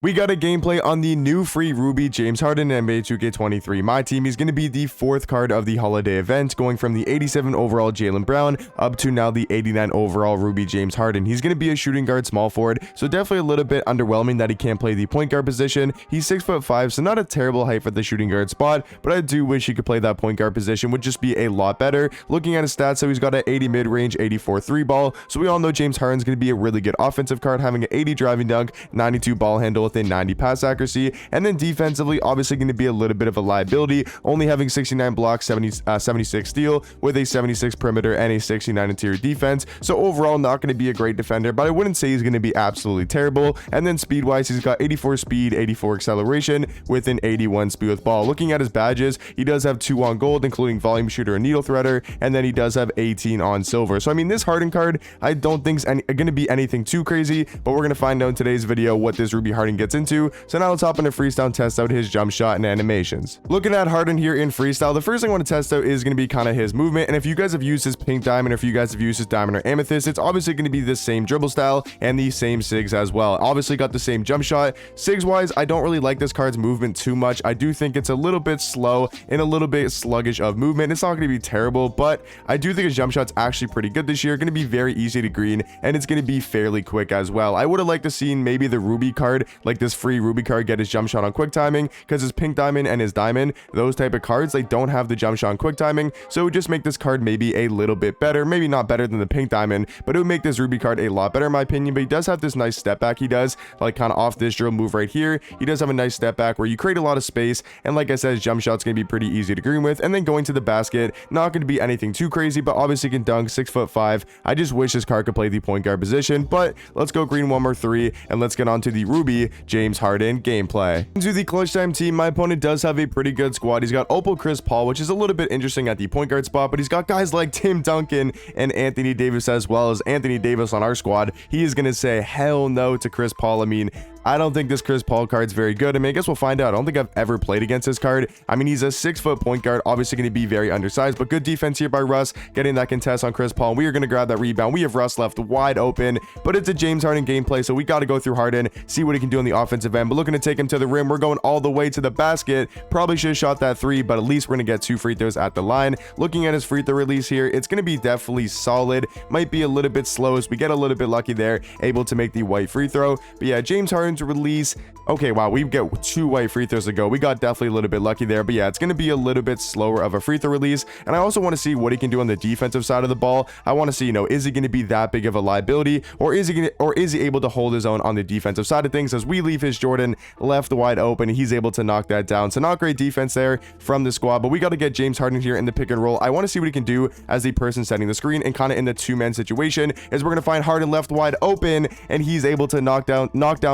We got a gameplay on the new free Ruby James Harden in NBA 2K23. My team is going to be the fourth card of the holiday event, going from the 87 overall Jaylen Brown up to now the 89 overall Ruby James Harden. He's going to be a shooting guard, small forward, so definitely a little bit underwhelming that he can't play the point guard position. He's 6'5", so not a terrible height for the shooting guard spot, but I do wish he could play that point guard position. Would just be a lot better. Looking at his stats, so he's got an 80 mid-range, 84 3-ball, so we all know James Harden's going to be a really good offensive card, having an 80 driving dunk, 92 ball handle, within 90 pass accuracy, and then defensively obviously going to be a little bit of a liability, only having 69 blocks, 76 steal with a 76 perimeter and a 69 interior defense. So overall not going to be a great defender, but I wouldn't say he's going to be absolutely terrible. And then speed wise, he's got 84 speed, 84 acceleration with an 81 speed with ball. Looking at his badges, he does have 2 on gold, including volume shooter and needle threader, and then he does have 18 on silver. So I mean, this Harden card I don't think is going to be anything too crazy, but we're going to find out in today's video what this Ruby Harden gets into. So now let's hop into freestyle and test out his jump shot and animations. Looking at Harden here in freestyle, the first thing I want to test out is going to be kind of his movement. And if you guys have used his pink diamond, or if you guys have used his diamond or amethyst, it's obviously going to be the same dribble style and the same sigs as well. Obviously got the same jump shot. Sigs wise, I don't really like this card's movement too much. I do think it's a little bit slow and a little bit sluggish of movement. It's not going to be terrible, but I do think his jump shot's actually pretty good this year. Going to be very easy to green, and it's going to be fairly quick as well. I would have liked to seen maybe the Ruby card, like this free Ruby card, get his jump shot on quick timing, because his pink diamond and his diamond, those type of cards, they don't have the jump shot on quick timing. So it would just make this card maybe a little bit better, maybe not better than the pink diamond, but it would make this Ruby card a lot better in my opinion. But he does have this nice step back. He does, like, kind of off this drill move right here, he does have a nice step back where you create a lot of space, and like I said, his jump shot's gonna be pretty easy to green with. And then going to the basket, not going to be anything too crazy, but obviously can dunk, 6'5". I just wish this card could play the point guard position. But let's go green one more 3, and let's get on to the Ruby James Harden gameplay. Into the clutch time team, my opponent does have a pretty good squad. He's got Opal Chris Paul, which is a little bit interesting at the point guard spot, but he's got guys like Tim Duncan and Anthony Davis as well. As Anthony Davis on our squad, he is going to say hell no to Chris Paul. I mean, I don't think this Chris Paul card's very good. I mean, I guess we'll find out. I don't think I've ever played against this card. I mean, he's a 6-foot point guard, obviously going to be very undersized, but good defense here by Russ, getting that contest on Chris Paul. We are going to grab that rebound. We have Russ left wide open, but it's a James Harden gameplay, so we got to go through Harden, see what he can do on the offensive end. But looking to take him to the rim, we're going all the way to the basket. Probably should have shot that 3, but at least we're going to get 2 free throws at the line. Looking at his free throw release here, it's going to be definitely solid. Might be a little bit slow as we get a little bit lucky there, able to make the white free throw. But yeah, James Harden's release, okay, wow, we get 2 white free throws to go. We got definitely a little bit lucky there, but yeah, it's going to be a little bit slower of a free throw release. And I also want to see what he can do on the defensive side of the ball. I want to see, is he going to be that big of a liability, or is he able to hold his own on the defensive side of things, as we leave his Jordan left wide open. He's able to knock that down. So not great defense there from the squad, but we got to get James Harden here in the pick and roll. I want to see what he can do as the person setting the screen, and kind of in the 2-man situation is we're going to find Harden left wide open, and he's able to knock down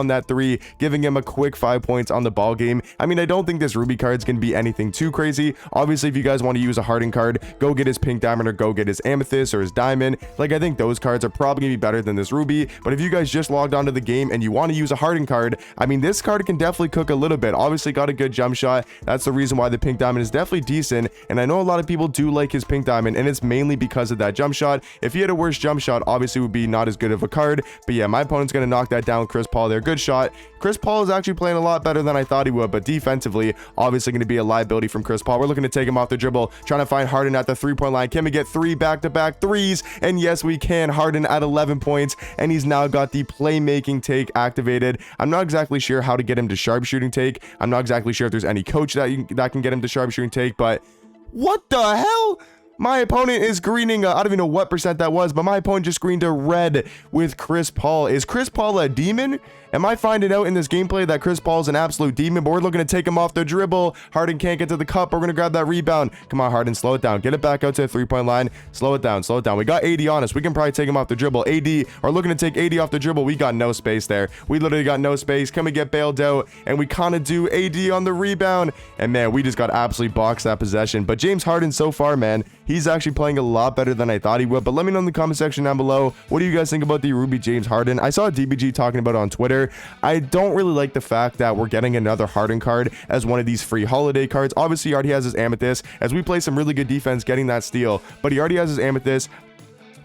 that 3, giving him a quick 5 points on the ball game. I mean, I don't think this Ruby card's gonna be anything too crazy. Obviously, if you guys want to use a Harden card, go get his pink diamond, or go get his amethyst or his diamond. Like, I think those cards are probably gonna be better than this Ruby. But if you guys just logged onto the game and you want to use a Harden card, I mean, this card can definitely cook a little bit. Obviously got a good jump shot. That's the reason why the pink diamond is definitely decent, and I know a lot of people do like his pink diamond, and it's mainly because of that jump shot. If he had a worse jump shot, obviously would be not as good of a card. But yeah, my opponent's gonna knock that down. Chris Paul there, good shot. Chris Paul is actually playing a lot better than I thought he would, but defensively, obviously going to be a liability from Chris Paul. We're looking to take him off the dribble, trying to find Harden at the 3-point line. Can we get 3 back-to-back threes? And yes, we can. Harden at 11 points, and he's now got the playmaking take activated. I'm not exactly sure how to get him to sharpshooting take. I'm not exactly sure if there's any coach that can get him to sharpshooting take, but what the hell? My opponent is greening, I don't even know what percent that was, but my opponent just greened a red with Chris Paul. Is Chris Paul a demon? Am I finding out in this gameplay that Chris Paul is an absolute demon? But we're looking to take him off the dribble. Harden can't get to the cup. We're going to grab that rebound. Come on, Harden, slow it down. Get it back out to the 3-point line. Slow it down, slow it down. We got AD on us. We can probably take him off the dribble. AD are looking to take AD off the dribble. We got no space there. We literally got no space. Can we get bailed out? And we kind of do. AD on the rebound. And man, we just got absolutely boxed that possession. But James Harden so far, man, he's actually playing a lot better than I thought he would. But let me know in the comment section down below, what do you guys think about the Ruby James Harden? I saw DBG talking about it on Twitter. I don't really like the fact that we're getting another Harden card as one of these free holiday cards. Obviously, he already has his amethyst, as we play some really good defense getting that steal, but he already has his amethyst.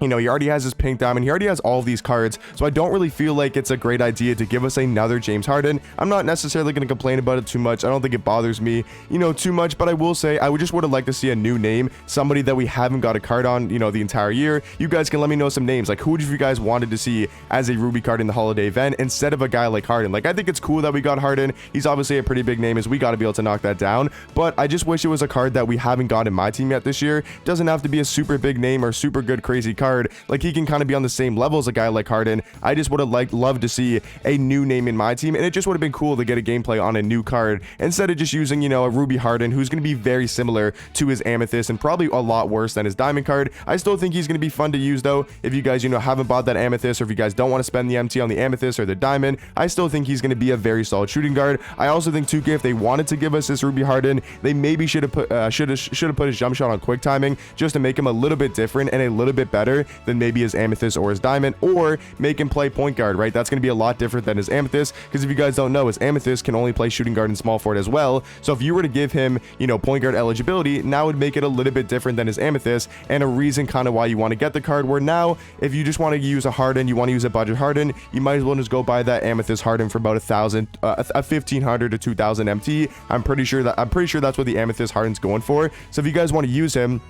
You know, he already has his pink diamond. He already has all of these cards. So I don't really feel like it's a great idea to give us another James Harden. I'm not necessarily going to complain about it too much. I don't think it bothers me, you know, too much. But I will say I would have liked to see a new name, somebody that we haven't got a card on, you know, the entire year. You guys can let me know some names. Like, who would you guys wanted to see as a Ruby card in the holiday event instead of a guy like Harden? Like, I think it's cool that we got Harden. He's obviously a pretty big name, as we got to be able to knock that down. But I just wish it was a card that we haven't got in my team yet this year. Doesn't have to be a super big name or super good crazy card. Like, he can kind of be on the same level as a guy like Harden. I just would have loved to see a new name in my team, and it just would have been cool to get a gameplay on a new card instead of just using, you know, a Ruby Harden who's going to be very similar to his Amethyst and probably a lot worse than his Diamond card. I still think he's going to be fun to use though. If you guys, you know, haven't bought that Amethyst, or if you guys don't want to spend the MT on the Amethyst or the Diamond, I still think he's going to be a very solid shooting guard. I also think 2K, if they wanted to give us this Ruby Harden, they maybe should have put his jump shot on quick timing just to make him a little bit different and a little bit better than maybe his Amethyst or his Diamond, or make him play point guard, right? That's going to be a lot different than his Amethyst, because if you guys don't know, his Amethyst can only play shooting guard and small forward as well. So if you were to give him, you know, point guard eligibility, now would make it a little bit different than his Amethyst, and a reason kind of why you want to get the card. Where now, if you just want to use a Harden, you want to use a budget Harden, you might as well just go buy that Amethyst Harden for about a 1500 to 2000 MT. I'm pretty sure that's what the Amethyst Harden's going for. So if you guys want to use him,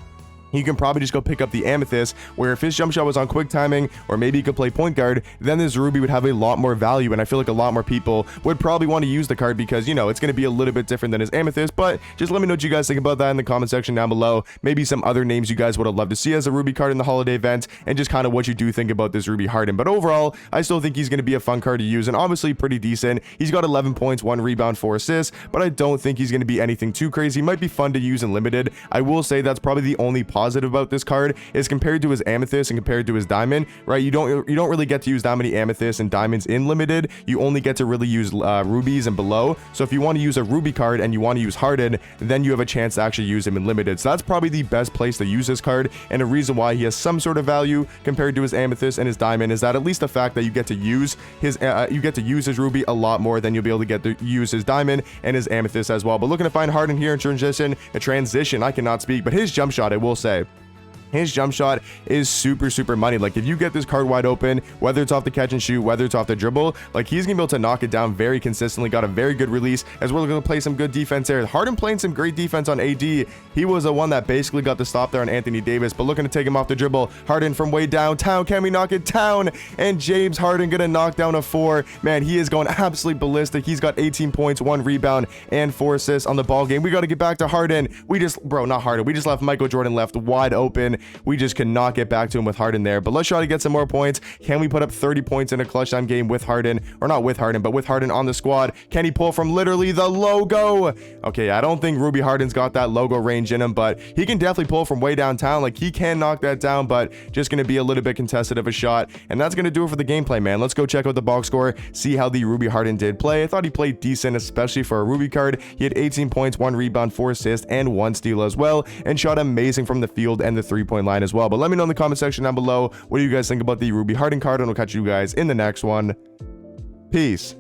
you can probably just go pick up the Amethyst, where if his jump shot was on quick timing, or maybe he could play point guard, then this Ruby would have a lot more value, and I feel like a lot more people would probably want to use the card because, you know, it's going to be a little bit different than his Amethyst. But just let me know what you guys think about that in the comment section down below. Maybe some other names you guys would have loved to see as a Ruby card in the holiday event, and just kind of what you do think about this Ruby Harden. But overall, I still think he's going to be a fun card to use, and obviously pretty decent. He's got 11 points, 1 rebound, 4 assists, but I don't think he's going to be anything too crazy. He might be fun to use in limited. I will say that's probably the only positive about this card, is compared to his Amethyst and compared to his Diamond, right? You don't really get to use that many Amethysts and Diamonds in limited. You only get to really use Rubies and below. So if you want to use a Ruby card and you want to use Harden, then you have a chance to actually use him in limited. So that's probably the best place to use this card, and a reason why he has some sort of value compared to his Amethyst and his Diamond is that at least the fact that you get to use his Ruby a lot more than you'll be able to get to use his Diamond and his Amethyst as well. But looking to find Harden here in transition. I cannot speak, but his jump shot, I will say, his jump shot is super money. Like, if you get this card wide open, whether it's off the catch and shoot, whether it's off the dribble, like, he's gonna be able to knock it down very consistently. Got a very good release, as well as gonna play some good defense there. Harden playing some great defense on AD. He was the one that basically got the stop there on Anthony Davis, but looking to take him off the dribble. Harden from way downtown. Can we knock it down? And James Harden gonna knock down a 4. Man, he is going absolutely ballistic. He's got 18 points, 1 rebound, and 4 assists on the ball game. We got to get back to Harden. We just left Michael Jordan left wide open. We just cannot get back to him with Harden there. But let's try to get some more points. Can we put up 30 points in a clutch time game with Harden? Or not with Harden, but with Harden on the squad. Can he pull from literally the logo? Okay, I don't think Ruby Harden's got that logo range in him, but he can definitely pull from way downtown. Like, he can knock that down, but just going to be a little bit contested of a shot. And that's going to do it for the gameplay, man. Let's go check out the box score, see how the Ruby Harden did play. I thought he played decent, especially for a Ruby card. He had 18 points, 1 rebound, 4 assists, and 1 steal as well, and shot amazing from the field and the 3-point line as well. But let me know in the comment section down below what do you guys think about the Ruby Harden card, and I'll catch you guys in the next one. Peace.